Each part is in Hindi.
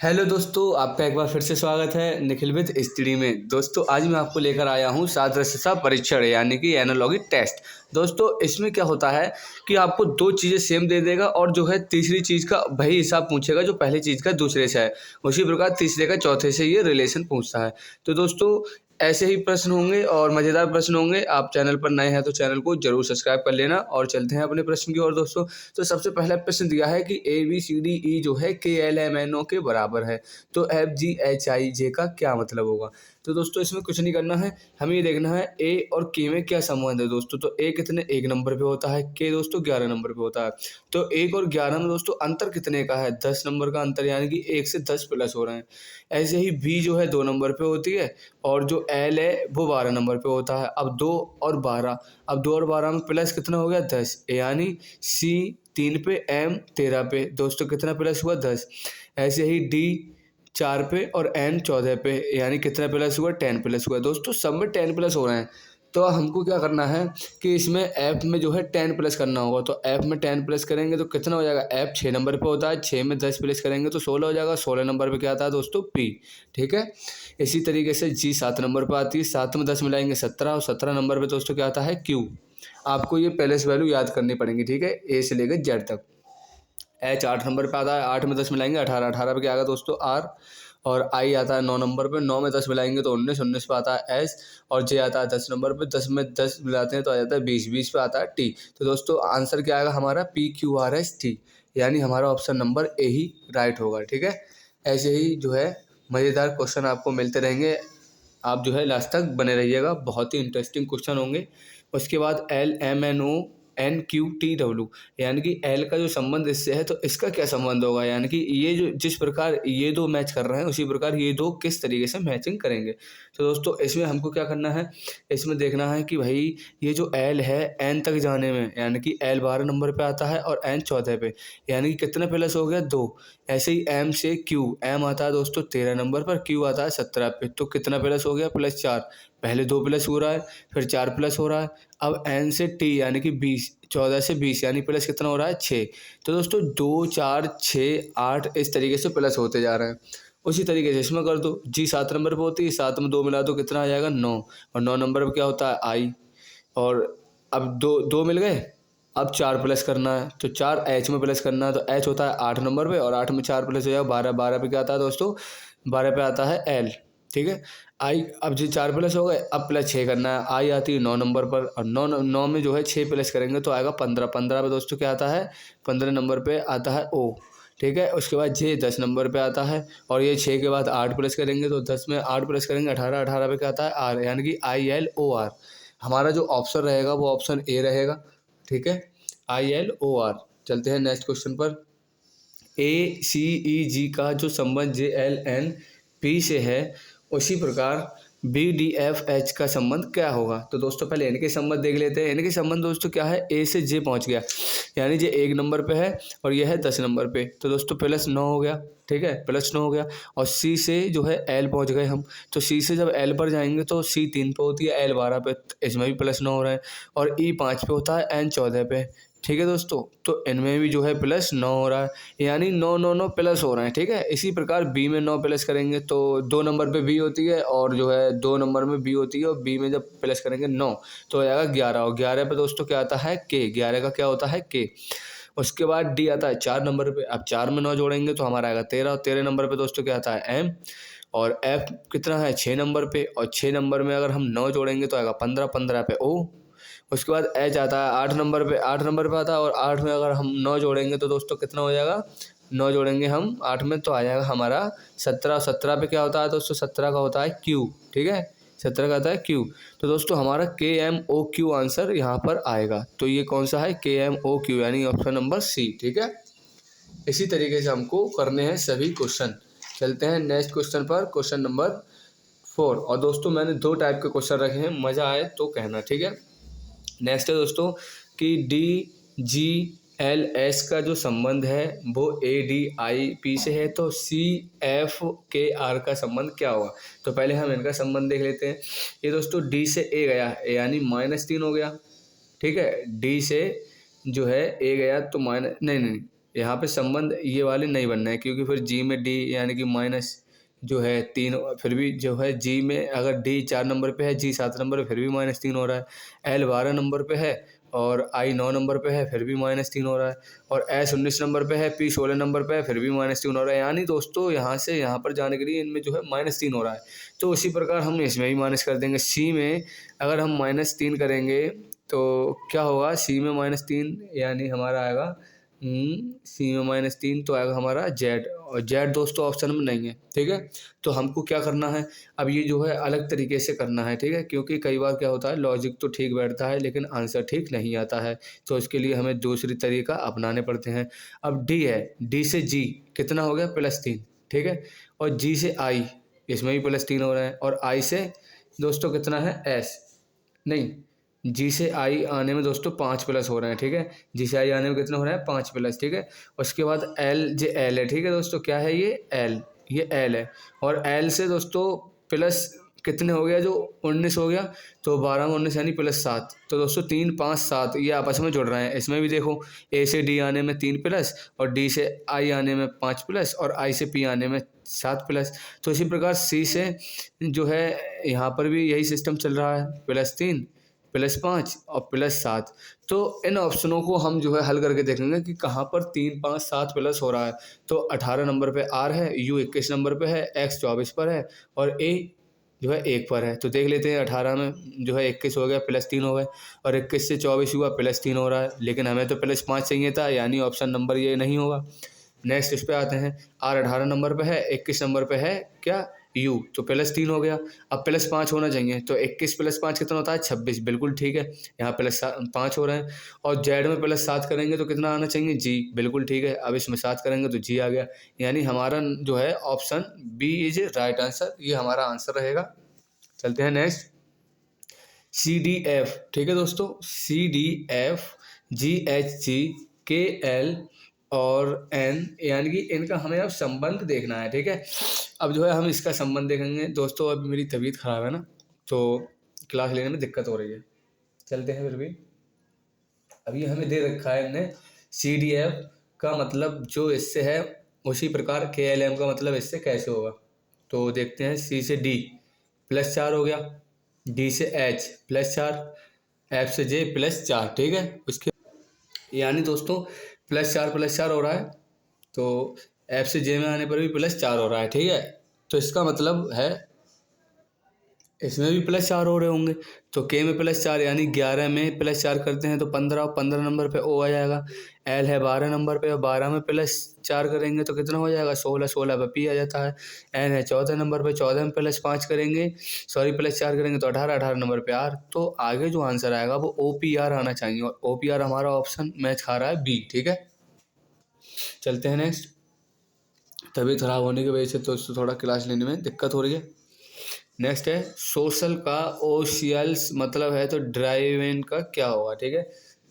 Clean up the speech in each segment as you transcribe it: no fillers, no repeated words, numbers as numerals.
हेलो दोस्तों, आपका एक बार फिर से स्वागत है निखिल विद स्टडी में। दोस्तों आज मैं आपको लेकर आया हूँ सादृश्यता परीक्षण यानी कि एनालॉगी टेस्ट। दोस्तों इसमें क्या होता है कि आपको दो चीज़ें सेम दे देगा और जो है तीसरी चीज़ का वही हिसाब पूछेगा जो पहली चीज़ का दूसरे से है, उसी प्रकार तीसरे का चौथे से ये रिलेशन पूछता है। तो दोस्तों ऐसे ही प्रश्न होंगे और मज़ेदार प्रश्न होंगे। आप चैनल पर नए हैं तो चैनल को जरूर सब्सक्राइब कर लेना और चलते हैं अपने प्रश्न की ओर। दोस्तों तो सबसे पहला प्रश्न दिया है कि ABCDE जो है KLMNO के बराबर है, तो FGHIJ का क्या मतलब होगा। तो दोस्तों इसमें कुछ नहीं करना है, हमें ये देखना है ए और के में क्या संबंध है। दोस्तों तो ए कितने 1 नंबर पे होता है, के दोस्तों 11 नंबर पे होता है। तो 1 और 11 में दोस्तों अंतर कितने का है, 10 नंबर का अंतर, यानी कि 1 से 10 प्लस हो रहे हैं। ऐसे ही बी जो है 2 नंबर पे होती है और जो एल है वो 12 नंबर पे होता है। अब 2 और 12, अब 2 और 12 में प्लस कितना हो गया 10, यानी सी 3 पे, एम 13 पे, दोस्तों कितना प्लस हुआ 10। ऐसे ही डी 4 पे और एन 14 पे, यानी कितना प्लस हुआ 10 प्लस हुआ। दोस्तों सब में 10 प्लस हो रहे हैं, तो हमको क्या करना है कि इसमें एफ में जो है 10 प्लस करना होगा। तो एफ में 10 प्लस करेंगे तो कितना हो जाएगा, एफ 6 नंबर पे होता है, 6 में 10 प्लस करेंगे तो 16 हो जाएगा, 16 नंबर पे क्या आता है दोस्तों पी। ठीक है, इसी तरीके से जी 7 नंबर पर आती है, 7 में 10 मिलाएंगे 17 और 17 नंबर पे दोस्तों क्या आता है क्यू। आपको ये पहले से वैल्यू याद करनी पड़ेंगी, ठीक है, ए से लेकर जेड तक। एच 8 नंबर पे आता है, 8 में 10 मिलाएंगे 18, 18 पे क्या आएगा दोस्तों आर। और आई आता है 9 नंबर पे, 9 में 10 मिलाएंगे तो 19, 19 पे आता है एस। और जे आता है 10 नंबर पे, 10 में 10 मिलाते हैं तो आ जाता है 20, 20 पे आता है टी। तो दोस्तों आंसर क्या आएगा हमारा PQRST, यानी हमारा option number A he right होगा। ठीक है, ऐसे ही जो है मज़ेदार क्वेश्चन आपको मिलते रहेंगे, आप जो है लास्ट तक बने रहिएगा, बहुत ही इंटरेस्टिंग क्वेश्चन होंगे। उसके बाद LMNO NQTW, यानी कि एल का जो संबंध इससे है तो इसका क्या संबंध होगा, यानी कि ये जो जिस प्रकार ये दो मैच कर रहे हैं उसी प्रकार ये दो किस तरीके से मैचिंग करेंगे। तो दोस्तों इसमें हमको क्या करना है, इसमें देखना है कि भाई ये जो एल है एन तक जाने में, यानी कि एल 12 नंबर पे आता है और एन 14 पे, यानी कि कितना प्लस हो गया 2। ऐसे ही एम से क्यू, एम आता है दोस्तों 13 नंबर पर, क्यू आता है 17 पे, तो कितना प्लस हो गया +4। पहले 2 प्लस हो रहा है फिर 4 प्लस हो रहा है। अब एन से टी यानी कि 20, 14 से 20 यानी प्लस कितना हो रहा है 6। तो दोस्तों 2 4 6 8 इस तरीके से प्लस होते जा रहे हैं। उसी तरीके से इसमें कर दो, जी 7 नंबर पर होती है, 7 में 2 मिला दो कितना आ जाएगा 9, और 9 नंबर पर क्या होता है आई। और अब दो दो मिल गए, अब 4 प्लस करना है तो 4 एच में प्लस करना है, तो एच होता है 8 नंबर पे और 8 में 4 प्लस हो जाएगा 12, 12 पे क्या आता है दोस्तों 12 पे आता है एल। ठीक है, आई अब जो 4 प्लस हो गए, अब प्लस 6 करना है, आई आती है 9 नंबर पर और 9 9 में जो है 6 प्लस करेंगे तो आएगा 15, 15 पे दोस्तों क्या आता है 15 नंबर पे आता है ओ। ठीक है, उसके बाद जे 10 नंबर पे आता है और ये 6 के बाद 8 प्लस करेंगे तो 10 में 8 प्लस करेंगे 18, 18 पे क्या आता है आर, यानी कि ILOR। हमारा जो ऑप्शन रहेगा वो ऑप्शन ए रहेगा। ठीक है, ILOR। चलते हैं नेक्स्ट क्वेश्चन पर। ACEG का जो संबंध JLNP से है उसी प्रकार BDFH का संबंध क्या होगा। तो दोस्तों पहले इनके संबंध देख लेते हैं। इनके संबंध दोस्तों क्या है, ए से जे पहुंच गया, यानी जे 1 नंबर पे है और यह है 10 नंबर पे, तो दोस्तों +9 हो गया। ठीक है, +9 हो गया। और सी से जो है एल पहुंच गए हम, तो सी से जब एल पर जाएंगे तो सी 3 पे होती है, एल 12 पे, इसमें भी +9 हो रहा है। और ई 5 पे होता है, एन 14 पे। ठीक है दोस्तों, तो इनमें भी जो है +9 हो रहा है, यानी 9 9 9 प्लस हो रहे हैं। ठीक है, इसी प्रकार बी में 9 प्लस करेंगे तो 2 नंबर पे बी होती है और जो है 2 नंबर में बी होती है, और बी में जब प्लस करेंगे 9 तो हो जाएगा 11, और 11 पे दोस्तों क्या आता है के, 11 का क्या होता है के। उसके बाद डी आता है 4 नंबर पे, अब 4 में 9 जोड़ेंगे तो हमारा आएगा 13, और 13 नंबर पे दोस्तों क्या आता है एम। और एफ कितना है 6 नंबर पे, और 6 नंबर में अगर हम 9 जोड़ेंगे तो आएगा 15, 15 पे ओ। उसके बाद एच आता है 8 नंबर पे, 8 नंबर पे आता है, और 8 में अगर हम 9 जोड़ेंगे तो दोस्तों कितना हो जाएगा, 9 जोड़ेंगे हम 8 में तो आ जाएगा हमारा 17, 17 पे क्या होता है दोस्तों 17 का होता है क्यू। ठीक है, 17 का आता है क्यू। तो दोस्तों हमारा KMOQ आंसर यहाँ पर आएगा, तो ये कौन सा है KMOQ, यानी ऑप्शन नंबर सी। ठीक है, इसी तरीके से हमको करने हैं सभी क्वेश्चन। चलते हैं नेक्स्ट क्वेश्चन पर, क्वेश्चन नंबर 4। और दोस्तों मैंने 2 टाइप के क्वेश्चन रखे हैं, मज़ा आए तो कहना। ठीक है, नेक्स्ट है दोस्तों कि DGLS का जो संबंध है वो ADIP से है, तो CFKR का संबंध क्या होगा। तो पहले हम इनका संबंध देख लेते हैं। ये दोस्तों D से A गया यानी -3 हो गया। ठीक है, D से जो है A गया तो माइनस नहीं नहीं यहाँ पे संबंध ये वाले नहीं बनना है, क्योंकि फिर जी में डी यानी कि माइनस जो है 3, फिर भी जो है जी में अगर डी 4 नंबर पे है, जी 7 नंबर पे, फिर भी -3 हो रहा है। एल 12 नंबर पे है और आई 9 नंबर पे है, फिर भी -3 हो रहा है। और एस 19 नंबर पे है, पी 16 नंबर पे है, फिर भी -3 हो रहा है। यानी दोस्तों यहाँ से यहाँ पर जाने के लिए इनमें जो है -3 हो रहा है। तो उसी प्रकार हम इसमें भी माइनस कर देंगे। सी में अगर हम -3 करेंगे तो क्या होगा, सी में -3 यानी हमारा आएगा सी में -3 तो आएगा हमारा जेड, और जेड दोस्तों ऑप्शन में नहीं है, ठीक है। तो हमको क्या करना है, अब ये जो है अलग तरीके से करना है, ठीक है, क्योंकि कई बार क्या होता है लॉजिक तो ठीक बैठता है लेकिन आंसर ठीक नहीं आता है, तो इसके लिए हमें दूसरी तरीका अपनाने पड़ते हैं। अब डी है, डी से जी कितना हो गया +3, ठीक है, और जी से आई इसमें भी +3 हो रहा है, और आई से दोस्तों कितना है एस, नहीं, जी से आई आने में दोस्तों 5 प्लस हो रहे हैं, ठीक है। जी से आई आने में कितना हो रहा है 5 प्लस, ठीक है। उसके बाद एल जे एल है, ठीक है दोस्तों, क्या है ये एल, ये एल है, और एल से दोस्तों प्लस कितने हो गया, जो 19 हो गया, तो 12 में 19 यानी +7, तो दोस्तों 3 5 7 ये आपस में जुड़ रहे हैं। इसमें भी देखो ए से डी आने में 3 प्लस, और डी से आई आने में 5 प्लस, और आई से पी आने में 7 प्लस। तो इसी प्रकार सी से जो है यहाँ पर भी यही सिस्टम चल रहा है, +3 +5 और +7। तो इन ऑप्शनों को हम जो है हल करके देखेंगे कि कहाँ पर 3 5 7 प्लस हो रहा है। तो 18 नंबर पे आर है, यू 21 नंबर पे है, एक्स 24 पर है, और ए जो है 1 पर है। तो देख लेते हैं, 18 में जो है 21 हो गया, +3 हो गए, और 21 से 24 हुआ, +3 हो रहा है, लेकिन हमें तो +5 चाहिए था, यानी ऑप्शन नंबर ये नहीं होगा। नेक्स्ट इस पे आते हैं, आर 18 नंबर पे है, 21 नंबर पे है क्या यू, तो +3 हो गया। अब +5 होना चाहिए, तो 21 + 5 कितना होता है 26, बिल्कुल ठीक है, यहाँ +5 हो रहे हैं। और जेड में +7 करेंगे तो कितना आना चाहिए जी, बिल्कुल ठीक है, अब इसमें 7 करेंगे तो जी आ गया, यानी हमारा जो है option B is right answer, ये हमारा आंसर रहेगा। चलते हैं नेक्स्ट, सी डी एफ, ठीक है दोस्तों, C D F G H G K L और एन, यानी कि इनका हमें अब संबंध देखना है, ठीक है। अब जो है हम इसका संबंध देखेंगे दोस्तों। अब मेरी तबीयत खराब है ना, तो क्लास लेने में दिक्कत हो रही है, चलते हैं फिर भी। अभी हमें दे रखा है इनने सी डी एफ का मतलब जो इससे है, उसी प्रकार के एल एम का मतलब इससे कैसे होगा। तो देखते हैं, सी से डी +4 हो गया, डी से एच +4, एफ से जे +4, ठीक है। उसके यानी दोस्तों +4 हो रहा है, तो एफ से जे में आने पर भी +4 हो रहा है, ठीक है। तो इसका मतलब है इसमें भी +4 हो रहे होंगे, तो के में +4 यानी 11 में +4 करते हैं तो 15, और 15 नंबर पे ओ आ जाएगा। एल है 12 नंबर पे, और 12 में +4 करेंगे तो कितना हो जाएगा 16, 16 पे पी आ जाता है। एन है 14 नंबर पे, 14 में +5 करेंगे, सॉरी +4 करेंगे तो 18, 18 नंबर पे आर। तो आगे जो आंसर आएगा वो OPR आना चाहिए, और OPR हमारा ऑप्शन मैच खा रहा है बी, ठीक है। चलते हैं नेक्स्ट, तबीयत खराब होने की वजह से तो थोड़ा क्लास लेने में दिक्कत हो रही है। नेक्स्ट है सोशल का ओशियल्स मतलब है, तो ड्राइव इन का क्या होगा, ठीक है।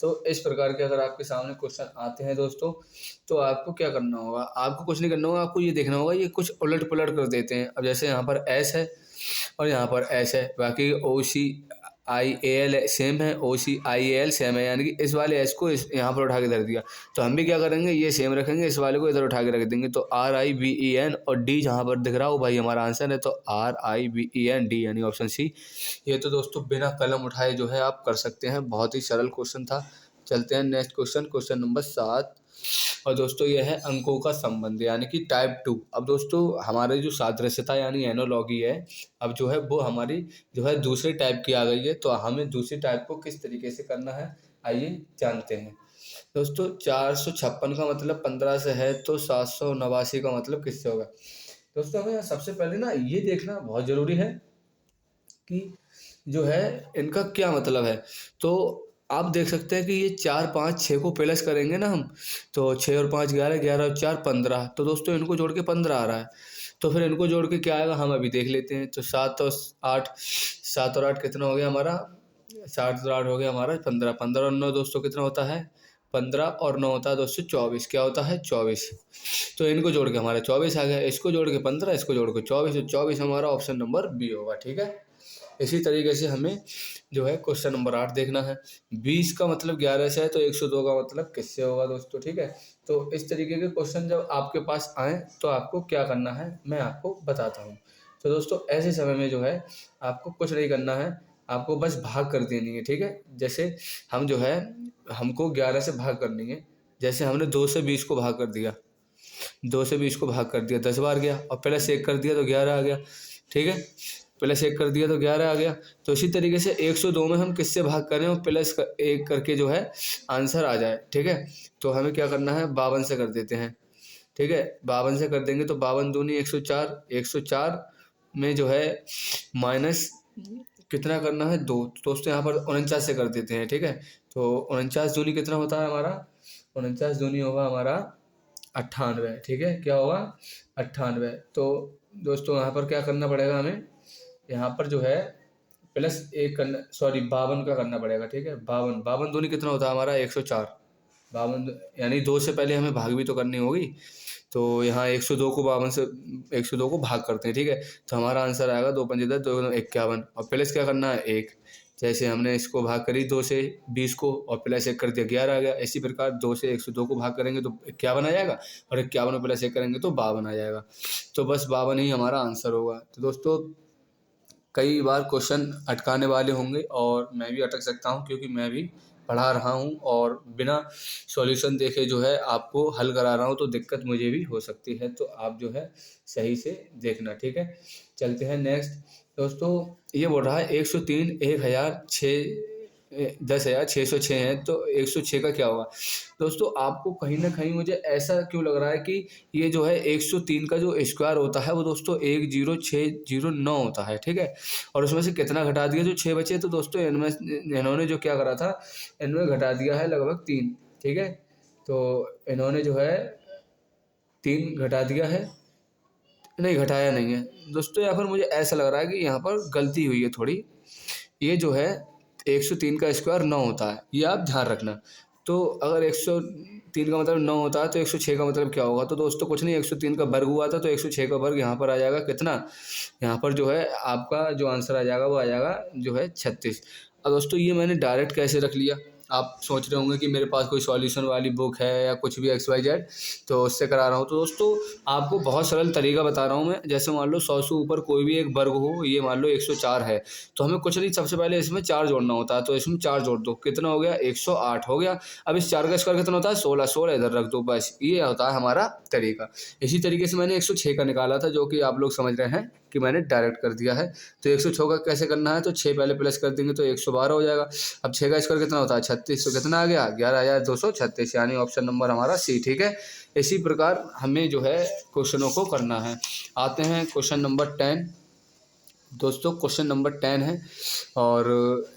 तो इस प्रकार के अगर आपके सामने क्वेश्चन आते हैं दोस्तों, तो आपको क्या करना होगा, आपको कुछ नहीं करना होगा, आपको ये देखना होगा ये कुछ उलट पुलट कर देते हैं। अब जैसे यहाँ पर एस है और यहाँ पर एस है, बाकी OCIAL सेम है, OCIAL सेम है, यानी कि इस वाले एस को यहाँ पर उठा के धर दिया, तो हम भी क्या करेंगे ये सेम रखेंगे, इस वाले को इधर उठा के रख देंगे। तो RIBEN और डी जहाँ पर दिख रहा हो भाई हमारा आंसर है, तो RIBEN डी यानी ऑप्शन सी। ये तो दोस्तों बिना कलम उठाए जो है आप कर सकते हैं, बहुत ही सरल क्वेश्चन था। चलते हैं नेक्स्ट क्वेश्चन, क्वेश्चन नंबर 7, और दोस्तों यह है अंकों का संबंध यानी कि टाइप 2। अब दोस्तों हमारे जो सादृश्यता यानी एनोलॉगी है, अब जो है वो हमारी जो है दूसरे टाइप की आ गई है, तो हमें दूसरी टाइप को किस तरीके से करना है आइए जानते हैं। दोस्तों 456 का मतलब 15 से है, तो 789 का मतलब किससे होगा। दोस्तों हमें सबसे पहले ना ये देखना बहुत ज़रूरी है कि जो है इनका क्या मतलब है। तो आप देख सकते हैं कि ये 4 5 6 को प्लस करेंगे ना हम, तो 6 और 5 11, 11 और 4 15, तो दोस्तों इनको जोड़ के 15 आ रहा है। तो फिर इनको जोड़ के क्या आएगा हम अभी देख लेते हैं। तो 7 और 8, 7 और 8 कितना हो गया हमारा, 7 और 8 हो गया हमारा 15, 15 और 9 दोस्तों कितना होता है 15, और 9 होता है दोस्तों 24, क्या होता है 24। तो इनको जोड़ के हमारा 24 आ गया, इसको जोड़ के 15, इसको जोड़ के 24, तो 24 हमारा ऑप्शन नंबर बी होगा, ठीक है। इसी तरीके से हमें जो है क्वेश्चन नंबर 8 देखना है। 20 का मतलब 11 से है तो 102 का मतलब किससे होगा दोस्तों, ठीक है। तो इस तरीके के क्वेश्चन जब आपके पास आए तो आपको क्या करना है मैं आपको बताता हूँ। तो दोस्तों ऐसे समय में जो है आपको कुछ नहीं करना है, आपको बस भाग कर देनी है, ठीक है। जैसे हम जो है हमको 11 से भाग करनी है। जैसे हमने 2 से 20 को भाग कर दिया, 2 से 20 को भाग कर दिया 10 बार गया, और प्लस 1 कर दिया तो 11 आ गया, ठीक है। प्लस 1 कर दिया तो 11 आ गया। तो इसी तरीके से 102 में हम किससे भाग करें और प्लस 1 करके जो है आंसर आ जाए, ठीक है। तो हमें क्या करना है, 52 से कर देते हैं, ठीक है। 52 से कर देंगे तो 52 दूनी 104, 104 में जो है माइनस कितना करना है 2, तो दोस्तों यहाँ पर 49 से कर देते हैं, ठीक है। तो 49 दूनी कितना होता है हमारा, 49 दूनी होगा हमारा 98, ठीक है। क्या होगा 98। तो दोस्तों यहाँ पर क्या करना पड़ेगा हमें, यहाँ पर जो है प्लस 1 करना, सॉरी 52 का करना पड़ेगा, ठीक है। 52, 52 दूनी कितना होता है हमारा 104, 52 यानी 2 से पहले हमें भाग भी तो करनी होगी। तो यहाँ 102 को 52 से 102 को भाग करते हैं, ठीक है। तो हमारा आंसर आएगा 2 पंजे 10, 2 51, और प्लस क्या करना है 1। जैसे हमने इसको भाग करी 2 से 20 को और प्लस 1 कर दिया 11 आ गया। इसी प्रकार 2 से 102 को भाग करेंगे तो 51 आ जाएगा, और 51 में प्लस 1 करेंगे तो 52 आ जाएगा। तो बस 52 ही हमारा आंसर होगा। तो दोस्तों कई बार क्वेश्चन अटकाने वाले होंगे और मैं भी अटक सकता हूँ, क्योंकि मैं भी पढ़ा रहा हूँ और बिना सॉल्यूशन देखे जो है आपको हल करा रहा हूँ, तो दिक्कत मुझे भी हो सकती है। तो आप जो है सही से देखना, ठीक है। चलते हैं नेक्स्ट। दोस्तों ये बोल रहा है 103 10,606 है, तो 106 का क्या होगा। दोस्तों आपको कहीं ना कहीं मुझे ऐसा क्यों लग रहा है कि ये जो है 103 का जो स्क्वायर होता है वो दोस्तों 10609 होता है, ठीक है। और उसमें से कितना घटा दिया, जो 6 बचे। तो दोस्तों इनमें इन्होंने जो क्या करा था, इन्होंने घटा दिया है लगभग 3, ठीक है। तो इन्होंने जो है 3 घटा दिया है, नहीं घटाया नहीं है दोस्तों। यहाँ पर मुझे ऐसा लग रहा है कि यहाँ पर गलती हुई है थोड़ी। ये जो है 103 का स्क्वायर 9 होता है, ये आप ध्यान रखना। तो अगर 103 का मतलब 9 होता है तो 106 का मतलब क्या होगा। तो दोस्तों कुछ नहीं, 103 का वर्ग हुआ था तो 106 का वर्ग यहाँ पर आ जाएगा कितना, यहाँ पर जो है आपका जो आंसर आ जाएगा वो आ जाएगा जो है 36। और दोस्तों ये मैंने डायरेक्ट कैसे रख लिया, आप सोच रहे होंगे कि मेरे पास कोई सॉल्यूशन वाली बुक है या कुछ भी XYZ तो उससे करा रहा हूँ। तो दोस्तों आपको बहुत सरल तरीका बता रहा हूँ मैं। जैसे मान लो 100 से ऊपर कोई भी एक वर्ग हो, ये मान लो 104 है, तो हमें कुछ नहीं, सबसे पहले इसमें 4 जोड़ना होता है। तो इसमें 4 जोड़ दो, कितना हो गया 108 हो गया। अब इस 4 का स्क्वायर कितना होता है 16, 16 इधर रख दो, बस ये होता है हमारा तरीका। इसी तरीके से मैंने 106 का निकाला था, जो कि आप लोग समझ रहे हैं कि मैंने डायरेक्ट कर दिया है। तो 106 का कैसे करना है, तो 6 पहले प्लस कर देंगे तो 112 हो जाएगा। अब 6 का स्क्वायर कितना होता है 36, तो कितना आ गया 11,236, यानी ऑप्शन नंबर हमारा सी, ठीक है। इसी प्रकार हमें जो है क्वेश्चनों को करना है। आते हैं क्वेश्चन नंबर 10। दोस्तों क्वेश्चन नंबर 10 है और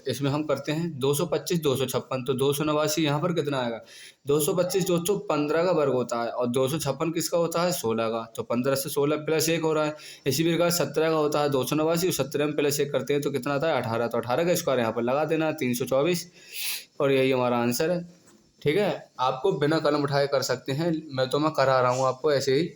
इसमें हम करते हैं 225 256, तो 289 यहाँ पर कितना आएगा। 225 दोस्तों 15 का वर्ग होता है, और 256 किसका होता है 16 का, तो 15 से 16 प्लस 1 हो रहा है। इसी प्रकार 17 का होता है 289, और 17 में प्लस 1 करते हैं तो कितना आता है 18, तो 18 का स्क्वायर यहाँ पर लगा देना 324, और यही हमारा आंसर है, ठीक है। आपको बिना कलम उठाए कर सकते हैं, मैं करा रहा हूँ आपको ऐसे ही,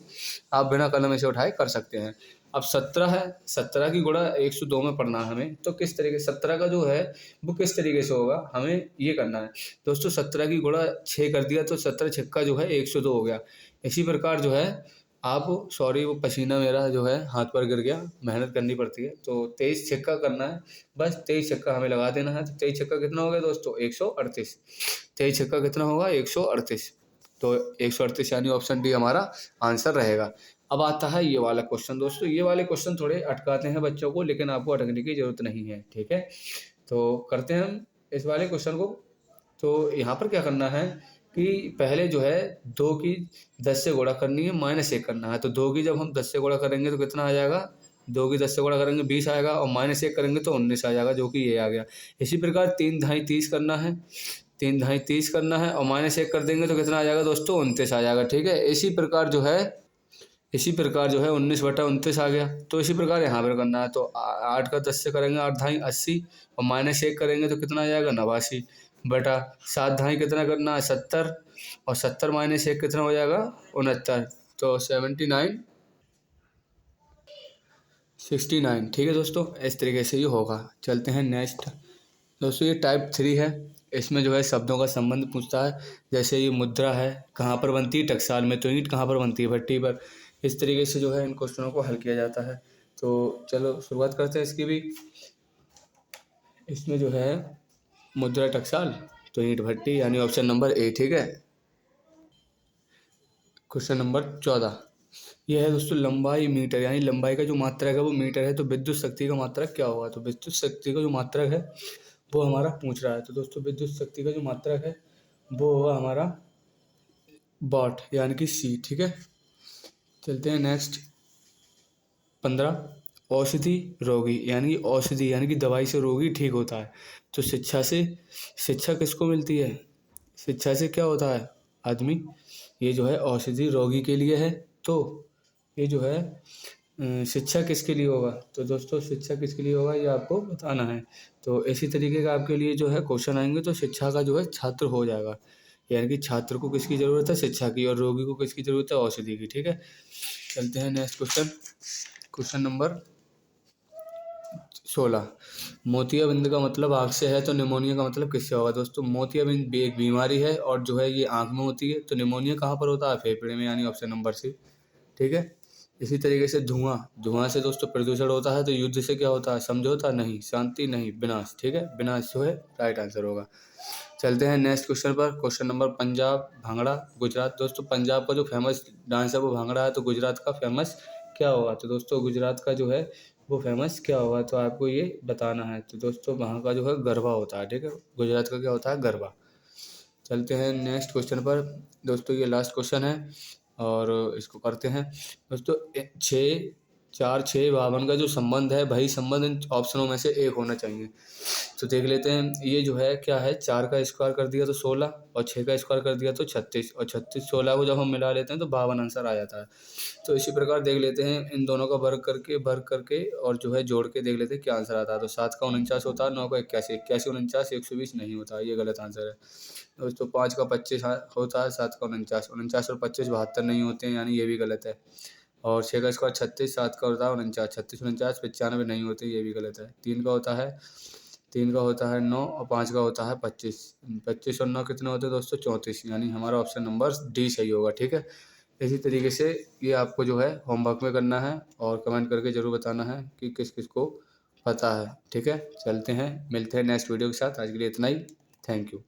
आप बिना कलम ऐसे उठाए कर सकते हैं। अब 17 है, 17 की गुणा 102 में पढ़ना है हमें, तो किस तरीके 17 का जो है वो किस तरीके से होगा हमें ये करना है। दोस्तों 17 की गुणा 6 कर दिया तो 17 छक्का जो है 102 हो गया। इसी प्रकार जो है आप, सॉरी वो पसीना मेरा जो है हाथ पर गिर गया, मेहनत करनी पड़ती है। तो 23 छक्का करना है, बस 23 छक्का हमें लगा देना है। तो 23 छक्का कितना हो गया दोस्तों 138, 23 छक्का कितना होगा 138, तो 138 यानी ऑप्शन डी हमारा आंसर रहेगा। अब आता है ये वाला क्वेश्चन। दोस्तों ये वाले क्वेश्चन थोड़े अटकाते हैं बच्चों को, लेकिन आपको अटकने की जरूरत नहीं है, ठीक है। तो करते हैं हम इस वाले क्वेश्चन को। तो यहाँ पर क्या करना है कि पहले जो है 2 की 10 से गुणा करनी है, -1 करना है। तो 2 की जब हम 10 से गुणा करेंगे तो कितना आ जाएगा, 2 की 10 से गुणा करेंगे 20 आएगा, और -1 करेंगे तो 19 आ जाएगा, जो कि ये आ गया। इसी प्रकार 3 ढाई 30 करना है, 3 ढाई 30 करना है, और -1 कर देंगे तो कितना आ जाएगा दोस्तों 29 आ जाएगा, ठीक है। इसी प्रकार जो है 19/29 आ गया। तो इसी प्रकार यहाँ पर करना है। तो 8 का 10 से करेंगे 8 ढाई 80, और -1 करेंगे तो कितना आ जाएगा 89 बटा 7 ढाई कितना करना है 70, और 70 -1 कितना हो जाएगा 69, तो 69। ठीक है दोस्तों, इस तरीके से ये होगा। चलते हैं नेक्स्ट। दोस्तों ये टाइप 3 है। इसमें जो है शब्दों का संबंध पूछता है। जैसे ये मुद्रा है, कहाँ पर बनती है? टकसाल में। तो ईंट कहाँ पर बनती है? भट्टी पर। इस तरीके से जो है इन क्वेश्चनों को हल किया जाता है। तो चलो शुरुआत करते हैं इसकी भी। इसमें जो है मुद्रा टकसाल, तो ईंट भट्टी, यानी ऑप्शन नंबर ए। ठीक है। Question number 14। यह है दोस्तों लंबाई मीटर, यानी लंबाई का जो मात्रक है वो मीटर है, तो विद्युत शक्ति का मात्रक क्या होगा? तो विद्युत शक्ति का जो मात्रक है वो हमारा पूछ रहा है। तो दोस्तों विद्युत शक्ति का जो मात्रक है वो होगा हमारा वाट, यानी कि सी। ठीक है। चलते हैं नेक्स्ट। 15। औषधि रोगी, यानी औषधि यानी कि दवाई से रोगी ठीक होता है। तो शिक्षा किसको मिलती है? शिक्षा से क्या होता है आदमी? ये जो है औषधि रोगी के लिए है। तो ये जो है शिक्षा किसके लिए होगा? तो दोस्तों शिक्षा किसके लिए होगा ये आपको बताना है। तो इसी तरीके का आपके लिए जो है क्वेश्चन आएंगे। तो शिक्षा का जो है छात्र हो जाएगा, यानी कि छात्र को किसकी ज़रूरत है? शिक्षा की। और रोगी को किसकी ज़रूरत है? औषधि की। ठीक है। चलते हैं नेक्स्ट क्वेश्चन। Question number 16। मोतियाबिंद का मतलब आँख से है, तो निमोनिया का मतलब किससे होगा? दोस्तों मोतियाबिंद एक बीमारी है और जो है ये आँख में होती है। तो निमोनिया कहाँ पर होता है? फेफड़े में, यानी ऑप्शन नंबर सी। ठीक है। इसी तरीके से धुआं से दोस्तों प्रदूषण होता है। तो युद्ध से क्या होता है? समझौता नहीं, शांति नहीं, विनाश। ठीक है। विनाश जो है राइट आंसर होगा। चलते हैं नेक्स्ट क्वेश्चन पर। Question number Punjab, bhangra, Gujarat. दोस्तों पंजाब का जो फेमस डांस है वो भांगड़ा है। तो गुजरात का फेमस क्या होगा? तो दोस्तों गुजरात का जो है वो फेमस क्या होगा? तो आपको ये बताना है। तो दोस्तों वहाँ का जो है गरबा होता है। ठीक है। गुजरात का क्या होता है? गरबा। चलते हैं नेक्स्ट क्वेश्चन पर। दोस्तों ये लास्ट क्वेश्चन है और इसको करते हैं। दोस्तों 6, 4, 6, 52 का जो संबंध है वही संबंध इन ऑप्शनों में से एक होना चाहिए। तो देख लेते हैं। ये जो है क्या है? 4 का स्क्वायर कर दिया तो 16, और 6 का स्क्वायर कर दिया तो 36, और 36 16 को जब हम मिला लेते हैं तो 52 आंसर आ जाता है। तो इसी प्रकार देख लेते हैं इन दोनों का वर्ग करके और जो है जोड़ के देख लेते हैं क्या आंसर आता है। तो 7 का 49 होता है, 9 का 81, 81 49 120 नहीं होता, ये गलत आंसर है। दोस्तों 5 का 25 होता है, 7 का 49, 49 और 25 72 नहीं होते हैं, यानी ये भी गलत है। और 6 का स्क्वायर 36, 7 का होता है 49, 36 49 95 नहीं होते, ये भी गलत है। 3 का होता है 9, और 5 का होता है 25, 25 और 9 कितने होते हैं दोस्तों? 34, यानी हमारा ऑप्शन नंबर डी सही होगा। ठीक है। इसी तरीके से ये आपको जो है होमवर्क में करना है और कमेंट करके ज़रूर बताना है कि किस किस को पता है। ठीक है। चलते हैं, मिलते हैं नेक्स्ट वीडियो के साथ। आज के लिए इतना ही। Thank you.